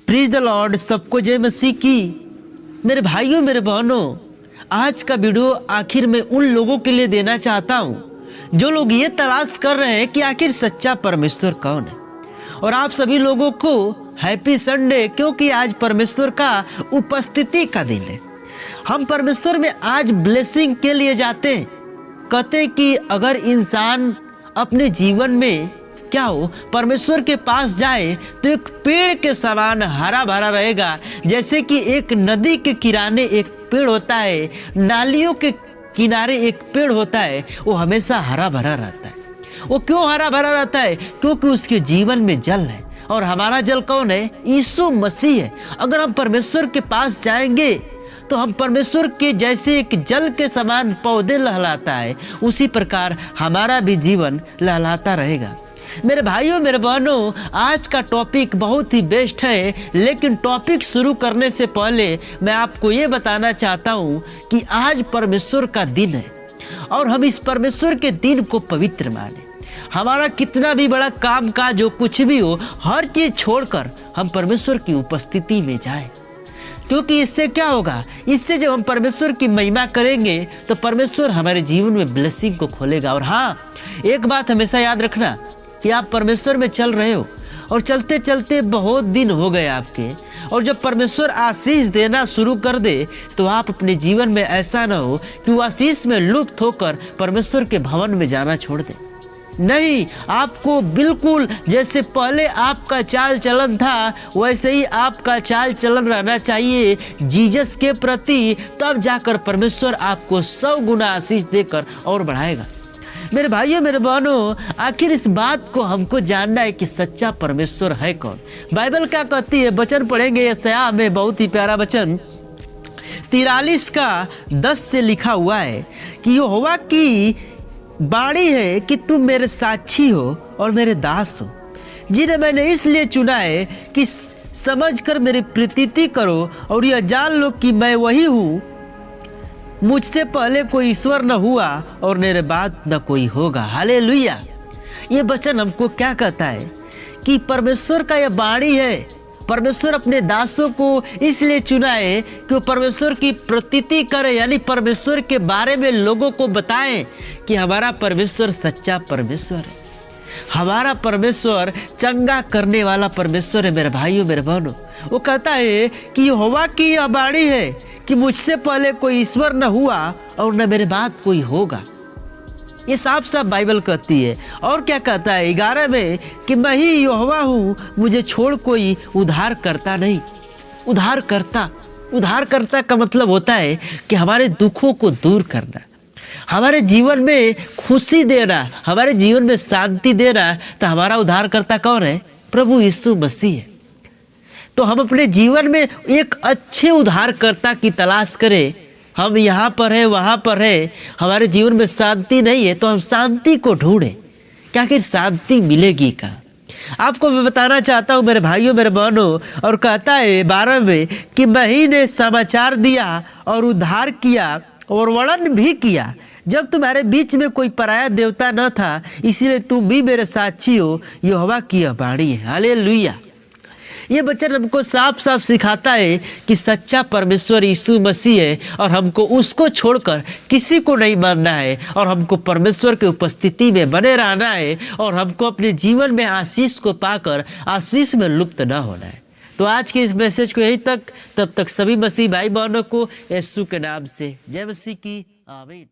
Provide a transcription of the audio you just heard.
प्रीज the Lord, सबको जय मसीह की। मेरे भाइयों मेरे बहनों, आज का वीडियो आखिर में उन लोगों के लिए देना चाहता हूं जो लोग ये तलाश कर रहे हैं कि आखिर सच्चा परमेश्वर कौन है। और आप सभी लोगों को हैप्पी संडे, क्योंकि आज परमेश्वर का उपस्थिति का दिन है। हम परमेश्वर में आज ब्लेसिंग के लिए जाते हैं। कहते हैं कि अगर इंसान अपने जीवन में क्या हो, परमेश्वर के पास जाए तो एक पेड़ के समान हरा भरा रहेगा। जैसे कि एक नदी के किनारे एक पेड़ होता है, नालियों के किनारे एक पेड़ होता है, वो हमेशा हरा भरा रहता है। वो क्यों हरा भरा रहता है? क्योंकि उसके जीवन में जल है। और हमारा जल कौन है? यीशु मसीह है। अगर हम परमेश्वर के पास जाएंगे तो हम परमेश्वर के जैसे एक जल के समान पौधे लहलाता है, उसी प्रकार हमारा भी जीवन लहलाता रहेगा। मेरे भाइयों मेरे बहनों, आज का टॉपिक बहुत ही बेस्ट है। लेकिन टॉपिक शुरू करने से पहले मैं आपको ये बताना चाहता हूँ कि आज परमेश्वर का दिन है और हम इस परमेश्वर के दिन को पवित्र माने। हमारा कितना भी बड़ा काम काज जो कुछ भी हो, हर चीज छोड़कर हम परमेश्वर की उपस्थिति में जाएं। क्योंकि इससे क्या होगा? इससे जब हम परमेश्वर की महिमा करेंगे तो परमेश्वर हमारे जीवन में ब्लेसिंग को खोलेगा। और हाँ, एक बात हमेशा याद रखना कि आप परमेश्वर में चल रहे हो और चलते चलते बहुत दिन हो गए आपके, और जब परमेश्वर आशीष देना शुरू कर दे तो आप अपने जीवन में ऐसा ना हो कि वो आशीष में लुप्त होकर परमेश्वर के भवन में जाना छोड़ दे। नहीं, आपको बिल्कुल जैसे पहले आपका चाल चलन था वैसे ही आपका चाल चलन रहना चाहिए जीसस के प्रति। तब जाकर परमेश्वर आपको 100 गुना आशीष देकर और बढ़ाएगा। मेरे भाइयों मेरे बहनों, आखिर इस बात को हमको जानना है कि सच्चा परमेश्वर है कौन। बाइबल क्या कहती है? वचन पढ़ेंगे यशायाह में, बहुत ही प्यारा वचन 43 का 10 से लिखा हुआ है कि यहोवा की बाणी है कि तुम मेरे साक्षी हो और मेरे दास हो, जिन्हें मैंने इसलिए चुना है कि समझकर मेरी प्रतीति करो और यह जान लो कि मैं वही हूँ। मुझसे पहले कोई ईश्वर न हुआ और मेरे बाद न कोई होगा। हालेलुया। ये वचन हमको क्या कहता है कि परमेश्वर का यह बाणी है। परमेश्वर अपने दासों को इसलिए चुना है कि वो परमेश्वर की प्रतीति करे, यानी परमेश्वर के बारे में लोगों को बताएं कि हमारा परमेश्वर सच्चा परमेश्वर है। हमारा परमेश्वर चंगा करने वाला परमेश्वर है। मेरे भाइयों मेरे बहनों, वो कहता है कि यहोवा की यह बाणी है कि मुझसे पहले कोई ईश्वर न हुआ और न मेरे बाद कोई होगा। ये साफ साफ बाइबल कहती है। और क्या कहता है 11 में कि मैं ही यहोवा हूँ, मुझे छोड़ कोई उद्धार करता नहीं। उद्धार करता का मतलब होता है कि हमारे दुखों को दूर करना, हमारे जीवन में खुशी देना, हमारे जीवन में शांति देना। तो हमारा उद्धारकर्ता कौन है? प्रभु यीशु मसीह है। तो हम अपने जीवन में एक अच्छे उद्धारकर्ता की तलाश करें। हम यहाँ पर है वहाँ पर है, हमारे जीवन में शांति नहीं है तो हम शांति को ढूंढें। क्या कि शांति मिलेगी का आपको मैं बताना चाहता हूँ मेरे भाइयों मेरे बहनों। और कहता है 12 में कि मैं ही ने समाचार दिया और उद्धार किया और वर्णन भी किया जब तुम्हारे बीच में कोई पराया देवता न था, इसीलिए तुम भी मेरे साक्षी हो। यहोवा की यह बाणी है। हालेलुया। ये वचन हमको साफ साफ सिखाता है कि सच्चा परमेश्वर यीशु मसीह है और हमको उसको छोड़कर किसी को नहीं मानना है। और हमको परमेश्वर के उपस्थिति में बने रहना है और हमको अपने जीवन में आशीष को पाकर आशीष में लुप्त न होना है। तो आज के इस मैसेज को यहीं तक, तब तक सभी मसीह भाई बहनों को यीशु के नाम से जय मसीह की। आमीन।